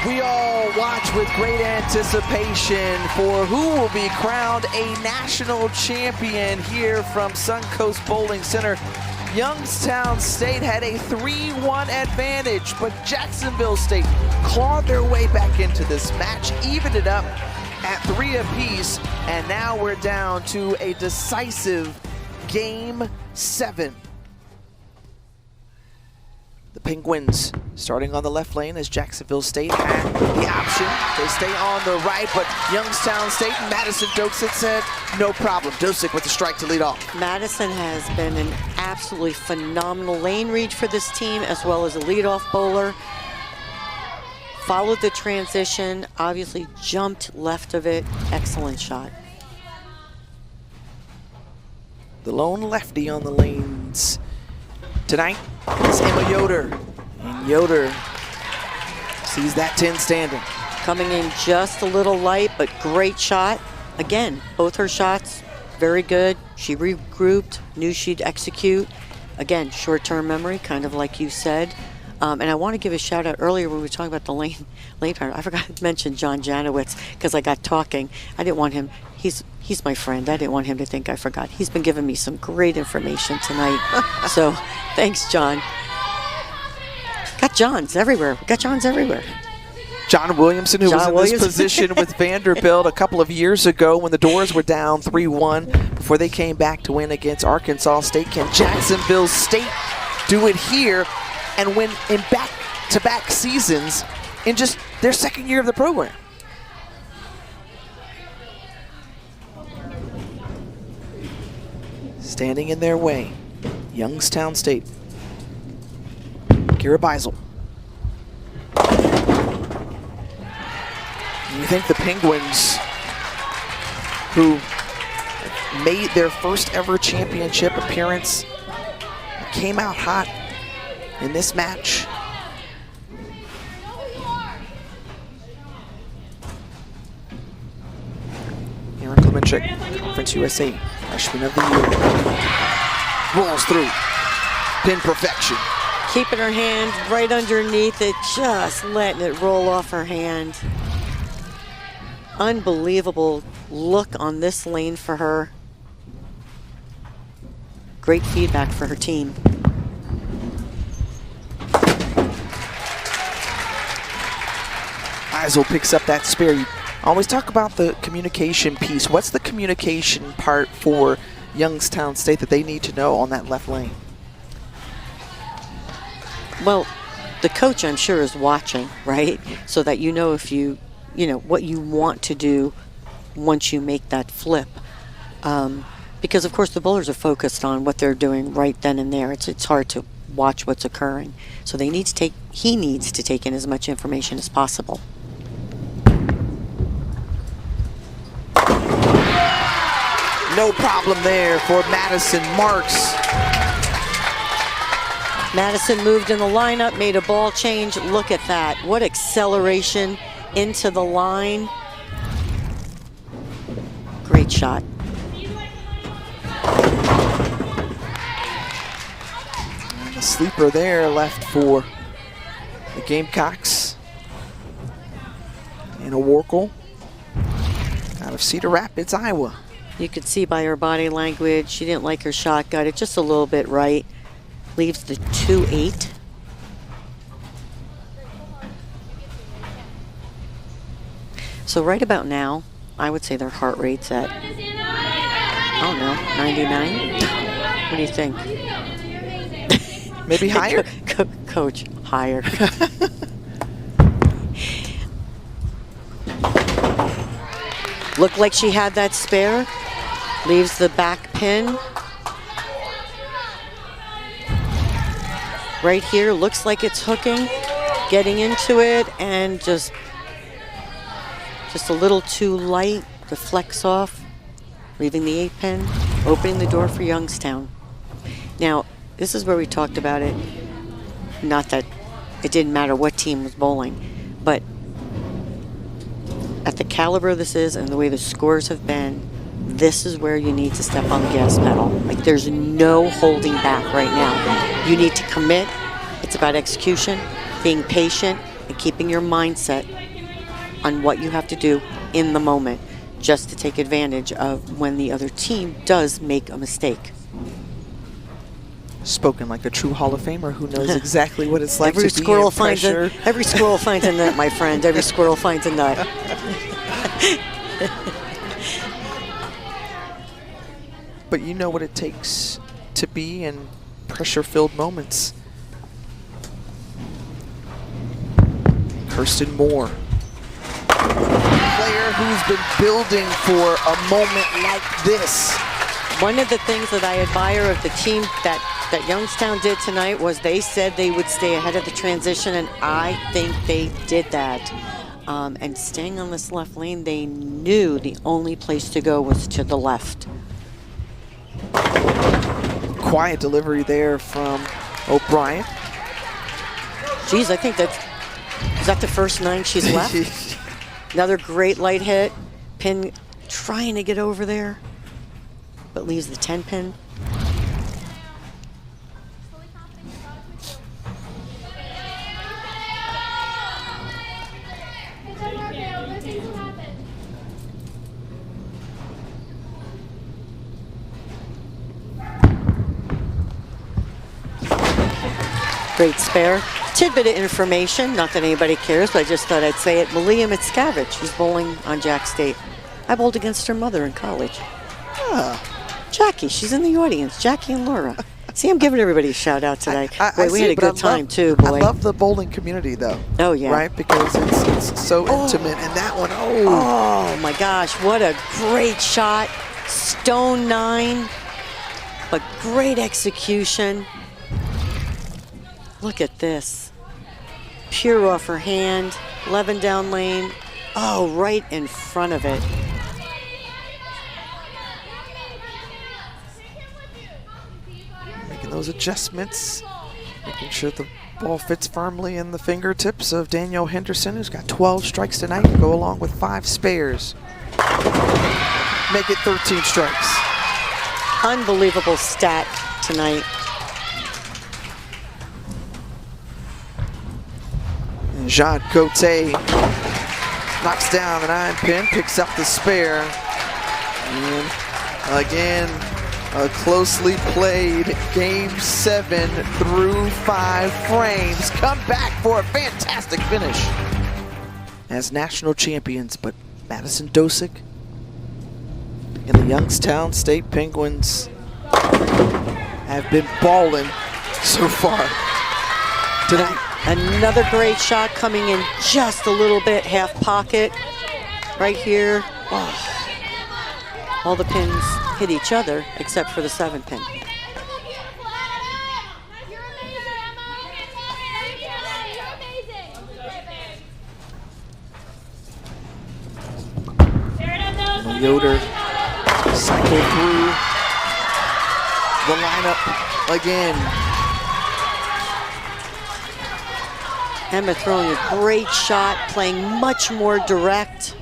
We all watch with great anticipation for who will be crowned a national champion here from Suncoast Bowling Center. Youngstown State had a 3-1 advantage, but Jacksonville State clawed their way back into this match, evened it up at 3 apiece, and now we're down to a decisive Game 7. The Penguins starting on the left lane as Jacksonville State had the option to stay on the right, but Youngstown State and Madison Dosick said no problem. Dosick with the strike to lead off. Madison has been an absolutely phenomenal lane read for this team, as well as a leadoff bowler. Followed the transition, obviously jumped left of it. Excellent shot. The lone lefty on the lanes tonight is Emma Yoder. And Yoder sees that 10 standing. Coming in just a little light, but great shot. Again, both her shots, very good. She regrouped, knew she'd execute. Again, short-term memory, kind of like you said. And I want to give a shout out earlier when we were talking about the lane part. I forgot to mention John Janowitz because I got talking. I didn't want him, he's my friend. I didn't want him to think I forgot. He's been giving me some great information tonight. So thanks, John. Got Johns everywhere. Got Johns everywhere. John Williamson, who was in this position with Vanderbilt a couple of years ago when the Doors were down 3-1 before they came back to win against Arkansas State. Can Jacksonville State do it here and win in back-to-back seasons in just their second year of the program? Standing in their way, Youngstown State. Kira Beisel. You think the Penguins, who made their first ever championship appearance, came out hot in this match? Aaron Klemenchuk, Conference USA, Freshman of the Year. Rolls through. Pin perfection. Keeping her hand right underneath it, just letting it roll off her hand. Unbelievable look on this lane for her. Great feedback for her team. Beisel picks up that spare. You always talk about the communication piece. What's the communication part for Youngstown State that they need to know on that left lane? Well, the coach, I'm sure, is watching, right? So that you know if you know, what you want to do once you make that flip. Because, of course, the bowlers are focused on what they're doing right then and there. It's hard to watch what's occurring. So he needs to take in as much information as possible. No problem there for Madison Marks. Madison moved in the lineup, made a ball change. Look at that. What acceleration into the line. Great shot. And a sleeper there left for the Gamecocks. And a Warkle out of Cedar Rapids, Iowa. You could see by her body language, she didn't like her shot, got it just a little bit right. Leaves the 2-8. So right about now, I would say their heart rate's at, I don't know, 99? What do you think? Maybe higher? Coach, higher. Looked like she had that spare. Leaves the back pin. Right here, looks like it's hooking. Getting into it and just a little too light. Deflects off. Leaving the 8 pin. Opening the door for Youngstown. Now, this is where we talked about it. Not that it didn't matter what team was bowling, but at the caliber this is and the way the scores have been, this is where you need to step on the gas pedal. Like, there's no holding back right now. You need to commit. It's about execution, being patient, and keeping your mindset on what you have to do in the moment, just to take advantage of when the other team does make a mistake. Spoken like a true Hall of Famer who knows exactly what it's like Every to be squirrel in finds pressure. every squirrel finds a nut, my friend. Every squirrel finds a nut. But you know what it takes to be in pressure-filled moments. Kirsten Moore, player who's been building for a moment like this. One of the things that I admire of the team that Youngstown did tonight was they said they would stay ahead of the transition, and I think they did that. And staying on this left lane, they knew the only place to go was to the left. Quiet delivery there from O'Brien. Geez, I think is that the first 9 she's left? Another great light hit. Pin trying to get over there, but leaves the 10 pin. Great spare. Tidbit of information, not that anybody cares, but I just thought I'd say it. Malia Mickiewicz, she's bowling on Jack State. I bowled against her mother in college. Jackie, she's in the audience. Jackie and Laura. See, I'm giving everybody a shout out today. Boy, we had a good time too, boy. I love the bowling community though. Oh yeah. Right, because it's so intimate, and that one, Oh my gosh, what a great shot. Stone 9, but great execution. Look at this. Pure off her hand, 11 down lane. Oh, right in front of it. Making those adjustments, making sure the ball fits firmly in the fingertips of Danielle Henderson, who's got 12 strikes tonight to go along with 5 spares. Make it 13 strikes. Unbelievable stat tonight. And Jean Cote knocks down the 9 pin, picks up the spare. And again, a closely played Game 7 through 5 frames. Come back for a fantastic finish as national champions. But Madison Dosick and the Youngstown State Penguins have been balling so far tonight. Another great shot coming in just a little bit, half pocket, right here. Oh. All the pins hit each other except for the 7 pin. Yoder cycle through the lineup again. Emma throwing a great shot, playing much more direct.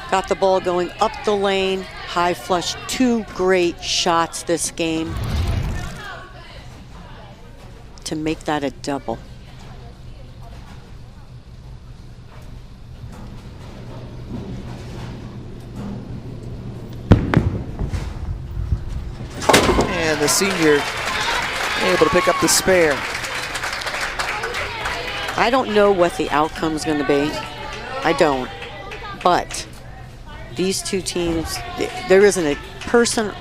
Got the ball going up the lane, high flush, 2 great shots this game to make that a double. And the senior able to pick up the spare. I don't know what the outcome's going to be. I don't. But these two teams, there isn't a person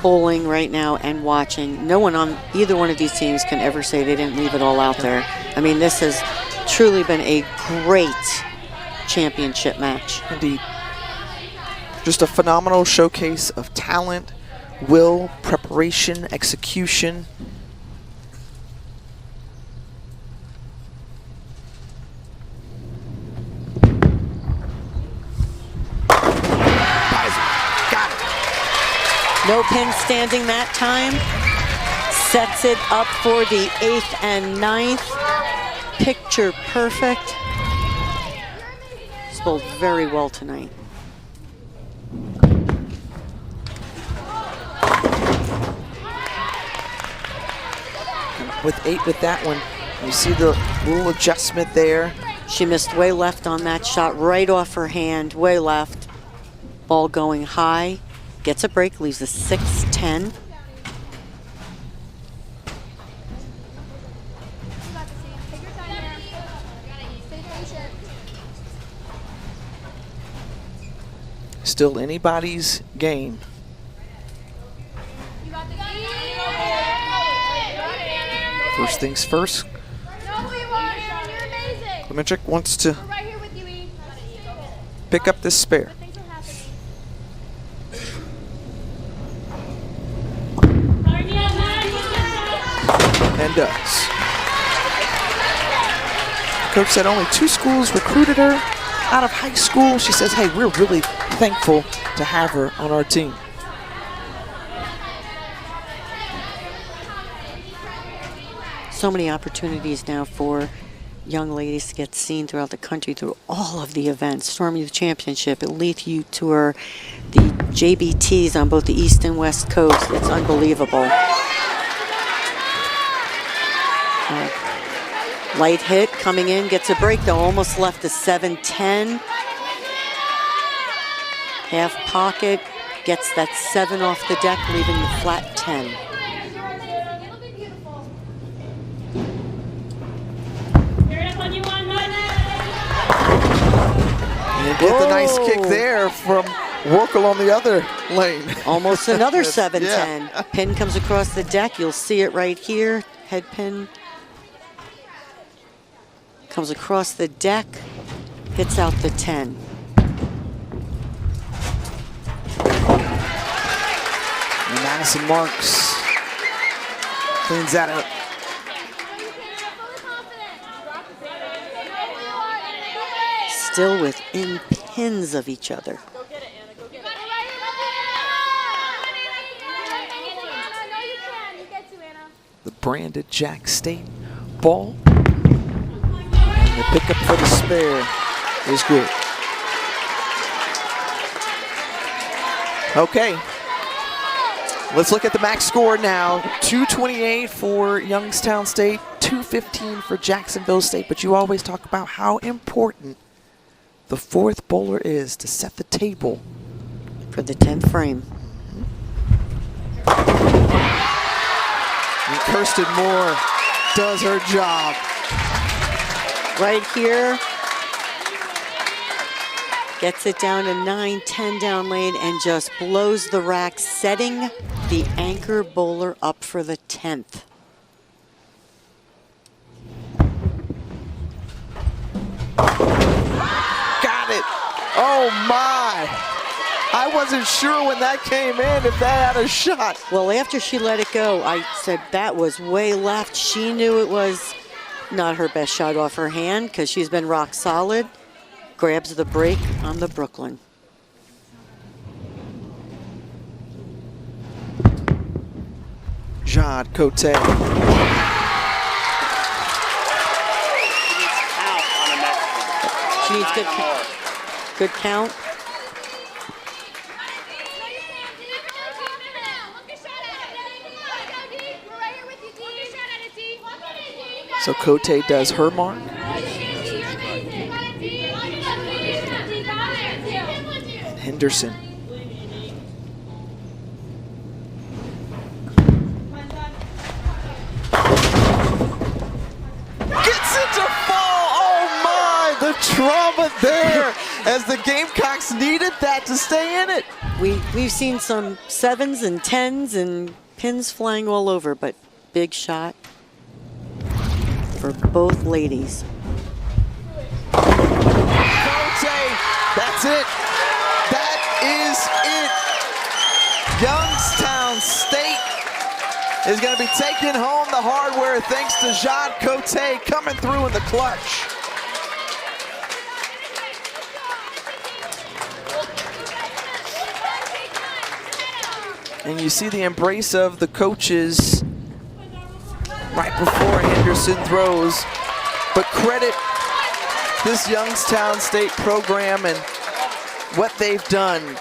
bowling right now and watching. No one on either one of these teams can ever say they didn't leave it all out there. I mean, this has truly been a great championship match. Indeed. Just a phenomenal showcase of talent, will, preparation, execution. No pin standing that time. Sets it up for the 8th and 9th. Picture perfect. It's bowled very well tonight. With 8 with that one, You see the little adjustment there. She missed way left on that shot, right off her hand, way left. Ball going high, gets a break, leaves a 6-10. Still anybody's game. First things first. Klemenchik wants to pick up this spare. And does. Coach said only 2 schools recruited her out of high school. She says, hey, we're really thankful to have her on our team. So many opportunities now for young ladies to get seen throughout the country through all of the events. Storm Youth Championship, Elite Youth Tour, the JBTs on both the East and West Coast. It's unbelievable. Light hit coming in, gets a break though, almost left the 7-10. Half pocket, gets that 7 off the deck, leaving the flat 10. And get the nice kick there from Workel on the other lane. Almost another 7-10. Yeah. Pin comes across the deck, you'll see it right here. Head pin comes across the deck, hits out the 10. And Madison Marks cleans that up. Still within pins of each other. The branded Jack State ball. And the pickup for the spare is good. Okay. Let's look at the max score now. 228 for Youngstown State, 215 for Jacksonville State. But you always talk about how important the 4th bowler is to set the table for the 10th frame. And Kirsten Moore does her job. Right here. Gets it down to 9-10 down lane and just blows the rack, setting the anchor bowler up for the 10th. Got it. Oh my. I wasn't sure when that came in if that had a shot. Well, after she let it go, I said that was way left. She knew it was not her best shot off her hand because she's been rock solid. Grabs the break on the Brooklyn. Jade Cote. She needs good count. So Cote does her mark. Henderson. Gets it to fall. Oh my, the trauma there as the Gamecocks needed that to stay in it. We've seen some 7s and 10s and pins flying all over, but big shot for both ladies. Cote, that's it. That is it. Youngstown State is going to be taking home the hardware thanks to Jade Cote coming through in the clutch. And you see the embrace of the coaches right before Henderson throws. But credit this Youngstown State program and what they've done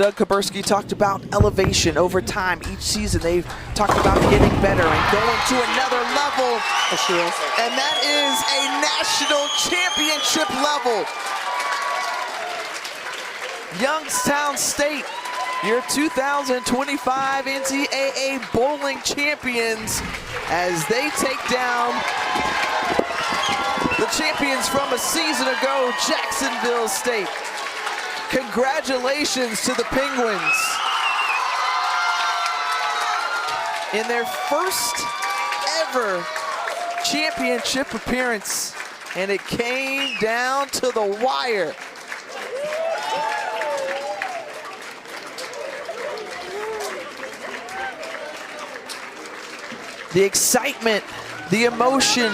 Doug Kaburski talked about elevation over time. Each season they've talked about getting better and going to another level. Yes, she is. And that is a national championship level. Youngstown State, your 2025 NCAA bowling champions, as they take down the champions from a season ago, Jacksonville State. Congratulations to the Penguins. In their first ever championship appearance, and it came down to the wire. The excitement, the emotion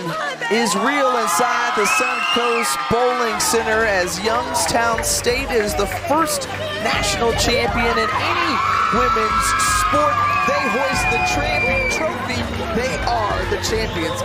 is real inside the Suncoast Bowling Center as Youngstown State is the first national champion in any women's sport. They hoist the trophy. They are the champions.